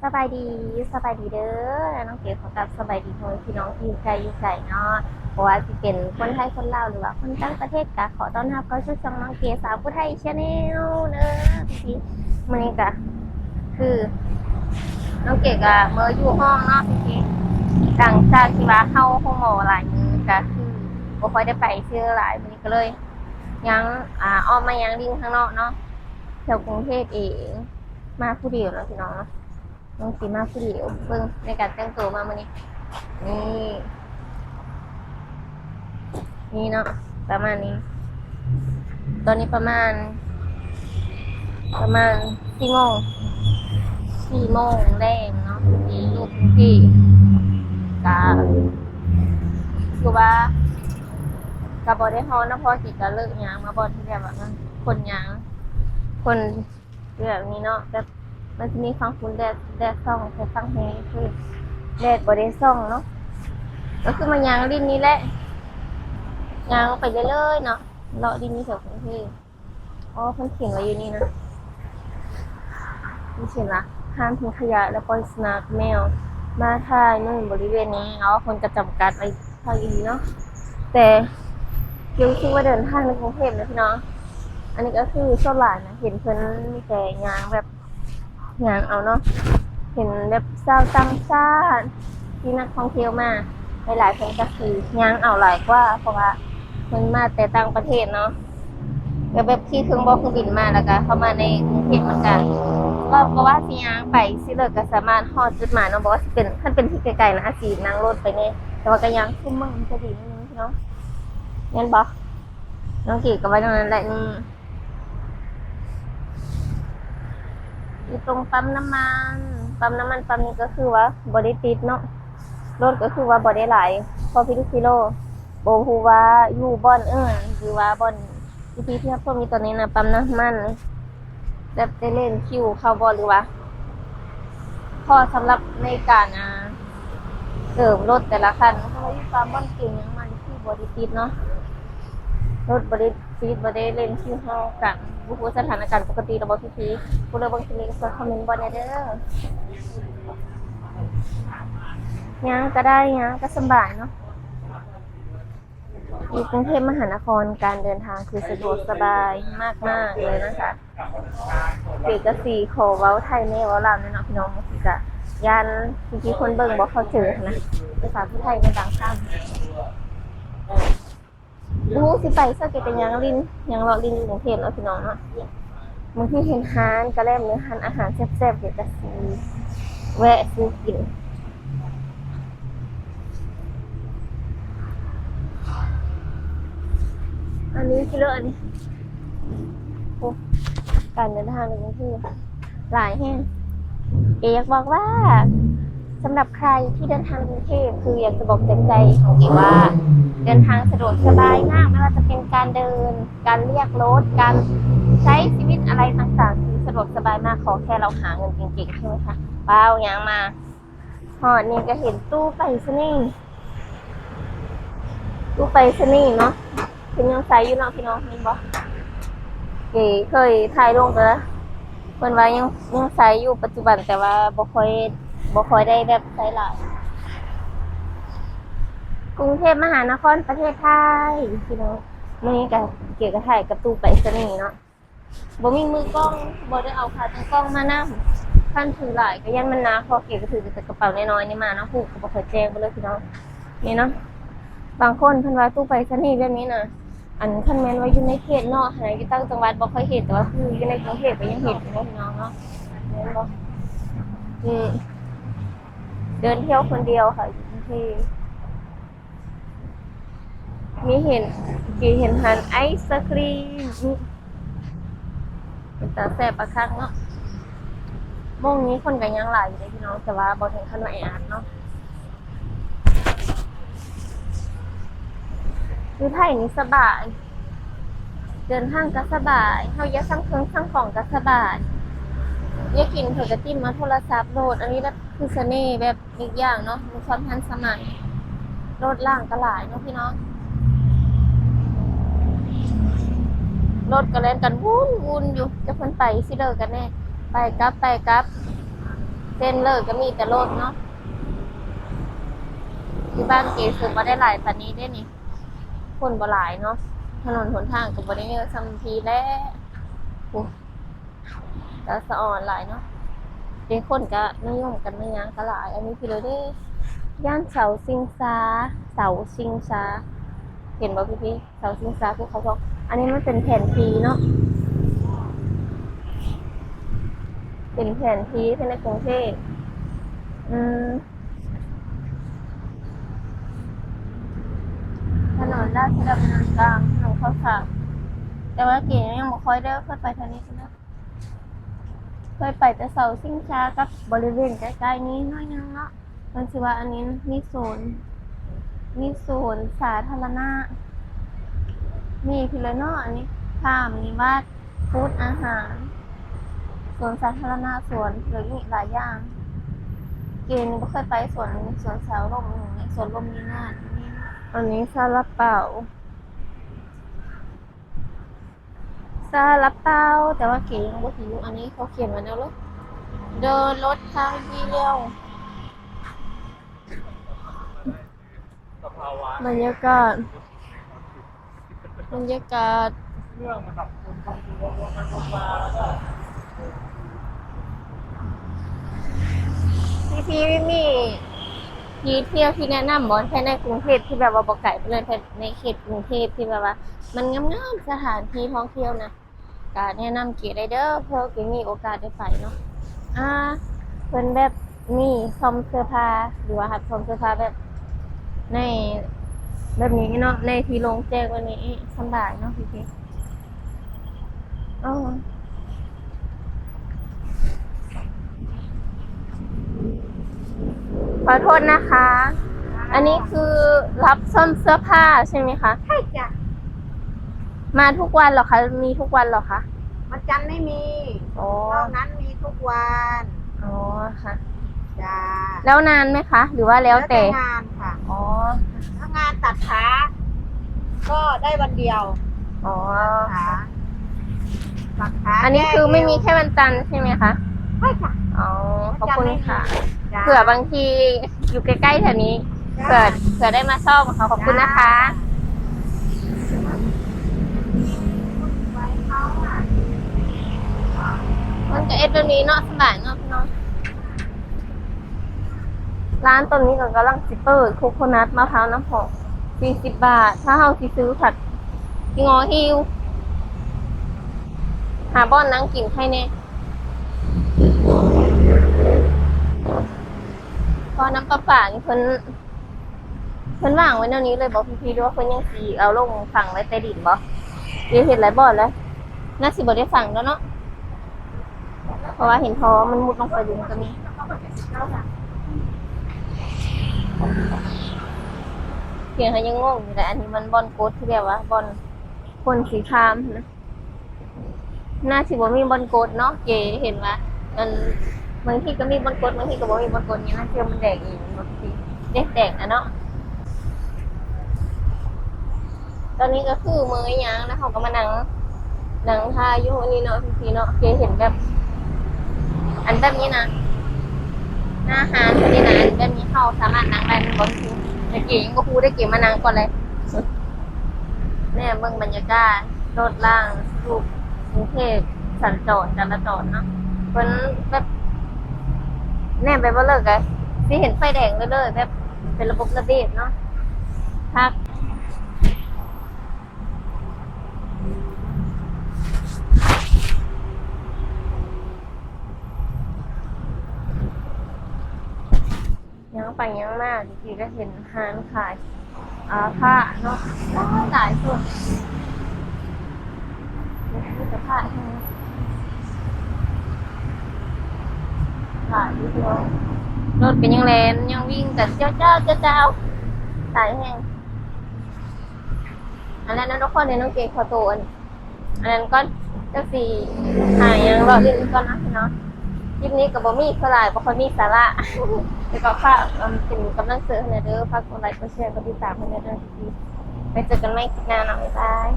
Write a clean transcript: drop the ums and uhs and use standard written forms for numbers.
สบายดีสบายดีเด้อน้องเก๋ขอกับสบายดีทุกพี่น้องที่ไกลอยู่ไกลเนาะเพราะว่าสิเป็นคนไทยคนลาวหรือว่าคนต่างประเทศก็ขอต้อนรับเข้าสู่ช่องน้องเก๋สาวผู้ไทยชาแนลเด้อพี่มื้อนี้ก็คือน้องเก๋ก็เมื่ออยู่ห้องเนาะพี่หลังจากที่ว่าเข้าห้องหมอหลายมื้อก็คือบ่ค่อยได้ไปเชื่อหลายมื้อนี้ก็เลยยังออกมายังลิงข้างนอกเนาะแถวกรุงเทพเองมาผู้เดียวเนาะพี่น้องเนาะ น้องสีมาผู้เดียวเบิ่งในการแต่งตัวมามื้อนี้นี่นี่เนาะประมาณนี้ตอนนี้ประมาณ4 โมงแรงเนาะที่ลูกที่กาคือว่ากับ่ได้ฮ้อนเนาะเพราะสิก็เลิกยางมาบ่ที่แบบว่ามันคนยางคนแบบนี้เนาะแบบมันจะมีฟังฝุ่นแดดส่องแต่ฟังแฮงคือแดดบ่ได้ส่องเนาะก็คือมายางรินนี้แหละยางไปเรื่อยๆเนาะเลาะรินนี้แถวกรุงเทพอ๋อเพิ่นเขียนไว้อยู่นี่นะนี่เขียนว่าห้ามทิ้งขยะและปล่อยสุนัขแมวมาถ่ายนู่นบริเวณนี้เอาคนก็จำกัดไว้เท่านี้เนาะแต่เกี่ยวคิดว่าเดินทางในกรุงเทพนะพี่น้องอันนี้ก็คือโซนหลานนะเห็นเพิ่นมีแต่ยางแบบยางเอาเนาะเห็นแบบชาวต่างชาติที่นักท่องเที่ยวมาหลายๆคนก็คือยางเอาหลายกว่าเพราะว่าเพิ่นมาแต่ต่างประเทศเนาะก็แบบที่เครื่องบ่เครื่องบินมาแล้วก็เข้ามาในกรุงเทพเหมือนกันก็ว่าสิยางไปสิเลิกก็สามารถฮอดจุดหมายเนาะบอกว่าสิเป็นคันเป็นที่ไกลๆนะอาจสินั่งรถไปแน่แต่ว่าก็ยังซุ่มเมืองมันจะดีนิดนึงพี่น้องงั้นบ่น้องกี่ก็ไว้ตรงนั้นแหละนี่อยู่ตรงปั๊มน้ำมันปั๊มนี้ก็คือว่าบ่ได้ติดเนาะรถก็คือว่าบ่ได้หลายพอพิลุกิโลบ่ฮู้ว่าอยู่บ่อนหรือว่าบ่อนที่เที่ยวพวกนี้ตอนนี้นะปั๊มน้ำมันแบบได้เล่นคิวเข้าบ่หรือว่าพอสำหรับในการเสริมรถแต่ละคันเพราะว่าอยู่ปั๊มบ่อนเก่งยังมันที่บ่ได้ติดเนาะรถบ่ได้ติดบ่ได้เล่นคิวเฮากันบ่ฮู้สถานการณ์ปกติระบบพี่ๆผู้ใดเบิ่งคลิปนี้ก็คอมเมนต์บ่ได้เด้อยังก็ได้ยังก็สบายเนาะอยู่กรุงเทพมหานครการเดินทางคือสะดวกสบายมากๆเลยนะคะเอกสีขอเว้าไทยแน่เว้าลาวแน่เนาะพี่น้องบางทีก็ย่านบางทีคนเบิ่งบ่เข้าใจนะภาษาผู้ไทยมันบางคำรู้สิไปซะเก็เป็นยังลิ้นยังเลาะลิ้นอยู่กรุงเทพเนาะพี่น้องเนาะบางทีเห็นร้านกะแล่มหรือร้านอาหารแซ่บๆเดี๋ยวจะซื้อแวะซื้อกิน อันนี้กิโลอันนี้โอ้การเดินทางในกรุงเทพหลายแห่งเออยากบอกว่าสำหรับใครที่เดินทางกรุงเทพคืออยากจะบอกเต็มใจของเอว่าเดินทางสะดวกสบายมากไม่ว่าจะเป็นการเดินการเรียกรถการใช้ชีวิตอะไรต่างๆคือสะดวกสบายมากขอแค่เราหาเงินเก่งๆใช่ไหมคะเปล่ายังมาหอดนี่ก็เห็นตู้ไปรษณีย์ตู้ไปรษณีย์เนาะเป็นยังไงอยู่เนาะพี่น้องนี่บ่เก๋เคยถ่ายลงไปแล้วเพิ่นว่ายังใช้อยู่ปัจจุบันแต่ว่าบ่ค่อยได้แบบใช้หลายกรุงเทพมหานครประเทศไทยพี่น้องมื้อนี้ก็เก๋ก็ถ่ายกับตู้ไปรษณีย์เนาะบ่มีมือกล้องบ่ได้เอาขาตั้งกล้องมานำคันถือหลายก็ยันมันหนักเพราะเก๋ก็ถือแต่กระเป๋าน้อยๆนี่มาเนาะฮู้ก็บ่ค่อยแจ้งไปเลยพี่น้องนี่เนาะบางคนเพิ่นว่าตู้ไปรษณีย์แบบนี้น่ะ อันคันแม่นว่าอยู่ในเขตเนาะหาอยู่ต่างจังหวัดบ่ค่อยเห็นแต่ว่าคืออยู่ในกรุงเทพก็ยังเห็นอยู่เนาะพี่น้องเนาะแม่นบ่อืมเดินเที่ยวคนเดียวค่ะอยู่กรุงเทพมีเห็นกี่เห็นหันไอศกรีมเป็นตาแซ่บอะคักเนาะโมงนี้คนก็ยังหลายอยู่เลยพี่น้องแต่ว่าบ่ถึงขั้นว่าแออัดเนาะอยู่ไทยนี่สบายเดินทางก็สบายเฮาอย่าสั่งเครื่องสั่งของก็สบาย อยากกินเผื่อก็จิ้มมาโทรศัพท์โหลดอันนี้แบบคือเสน่ห์แบบอีกอย่างเนาะมีความทันสมัยโหลดล่างก็หลายเนาะพี่น้องโหลดก็เล่นกันวุ่นอยู่จะเพิ่นไปสิเลิกกันแน่ไปกลับเซ ส้นเลิกก็มีแต่รถเนาะที่บ้านเกซื้อมาได้หลายปานนี้ได้นี่คนบ่หลายเนาะถนนหนทางก็บ่ได้เยอะซ้ำทีแล้วโอ้แต่สะอ่อนหลายเนาะเด็กคนก็นิยมกันไม่ยั้งก็หลายอันนี้พี่เลยได้ย่านเสาชิงช้าเสาชิงช้าเห็นบ่พี่เสาชิงช้าที่เขาบอกอันนี้มันเป็นแผนที่เนาะเป็นแผนที่ในกรุงเทพอืมถนนราชดำเนินกลางถนนข้าวสารแต่ว่าเก๋ยังบ่ค่อยได้เคยไปทางนี้นะเคยไปแต่เสาชิงช้ากับบริเวณใกล้ๆนี้น้อยนึงเนาะมันสิว่าอันนี้มีโซนสาธารณะมีพี่เลยเนาะอันนี้ข้ามมีวัดฟู้ดอาหารสวนสาธารณะสวนหรืออีกหลายอย่างเกณฑ์ก็เคยไปสวนสาวลมอย่างนี้สวนลมนี่น่านี่อันนี้ซาลาเปาแต่ว่าเก๋ยังบ่ถึงอันนี้เขาเขียนไว้แล้วลูกเดินรถทางเดียวบรรยากาศเรื่องมันแบบคนทำตัวมันลงมาแล้วก็ พี่มีที่เที่ยวที่แนะนำบ่แค่ในกรุงเทพที่แบบว่าบ่ไกลไปเลยในเขตกรุงเทพที่แบบว่า มันงามๆสถานที่ท่องเที่ยวนะก็แนะนำเก๋ได้เด้อเพื่อเก๋มีโอกาสได้ไปเนาะเพิ่นแบบมีซ่อมเสื้อผ้าหรือว่าหัดซ่อมเสื้อผ้าแบบในแบบนี้เนาะในที่โล่งแจ้งวันนี้สบายเนาะพี่อ๋อขอโทษนะคะ อันนี้คือรับซ่อมเสื้อผ้าใช่ไหมคะ ใช่จ้ะ มาทุกวันเหรอคะ มีทุกวันเหรอคะ วันจันทร์ไม่มี อ๋อน อกนั้นมีทุกวัน อ๋อค่ะ จ้า แล้วนานไหมคะ หรือว่าแล้วแต่ งานค่ะ อ๋อ ถ้างานตัดขาก็ได้วันเดียว อ๋อ ขาตัดขา อันนี้คือไม่มีแค่วันจันทร์ใช่ไหมคะ ใช่ค่ะ อ๋อ ขอบคุณค่ะ จ้า เผื่อบางทีอยู่ใกล้ๆแถวนี้ เผื่อได้มาซ่อมค่ะขอบคุณนะคะ มันจะเอ็ดแบบนี้เนาะสบายเนาะพี่น้อง ร้านต้นนี้ก็กำลังสิเปิดโคโคนัทมะพร้าวน้ำหอม40 บาท ถ้าเฮาสิซื้อผัดงอฮิวหาบ้อนนั่งกินให้แน่พอน้ำปลาป่านี่เพิ่นว่างไว้แนวนี้เลยบอกพี่ๆด้วยว่าเพิ่นยังสิเอาลงฝั่งไว้ใต้ดินบ่เดี๋ยวเห็นหลายบ่อนแล้วน่าสิบ่ได้ฝั่งแล้วเนาะเพราะว่าเห็นท้อมันมุดลงไปดูมันก็มีเพียงเขายังงงอยู่แต่อันนี้มันบอลโกดที่แบบว่าบอลคนสีครามนะน่าสิบ่มีบอลโกดเนาะเก๋เห็นว่ามันบางทีก็มีบอลโกดบางทีก็บ่มีบอลโกดอย่างนั้นเชื่อมันแดงอีกบางทีแดงนะเนาะตอนนี้ก็คือมื้อยางแล้วเขาก็มานั่งทาอยู่นี่เนาะพี่ๆเนาะเก๋เห็นแบบ อันแบบนี้นะหน้าหาดนี่นะแบบนี้เขาสามารถนั่งได้มันบนทีแต่เก๋ยังก็พูดได้เก๋มานั่งก่อนเลยเนี่ยเบิ่งบรรยากาศรถล่างรูปกรุงเทพสัญจรจราจรเนาะเพิ่นแบบแน่ไปบ่เลิกเลยสิเห็นไฟแดงเลยแบบเป็นระบบระเบียบเนาะพักยังไปยังมากทีก็เห็นร้านขายผ้าเนาะหลายส่วนมีแต่ผ้าทั้งนั้นหลายอยู่เลยรถเป็นยังแลนยังวิ่งแต่เจ้าตายแห้งอันนั้นนะทุกคนเนี่ยน้องเก๋ขอตัวอันนั้นก็จะสี่หายยังรอเรื่องก่อนนะพี่เนาะคลิปนี้กับบอมี่เท่าไหร่เพราะเขามีสาระแล้วก็ฝากเป็นกำลังเสริมให้เด้อฝากกดไลค์กดแชร์กดติดตามให้เด้อไปเจอกันใหม่คลิปหน้าเนาะบ๊ายบาย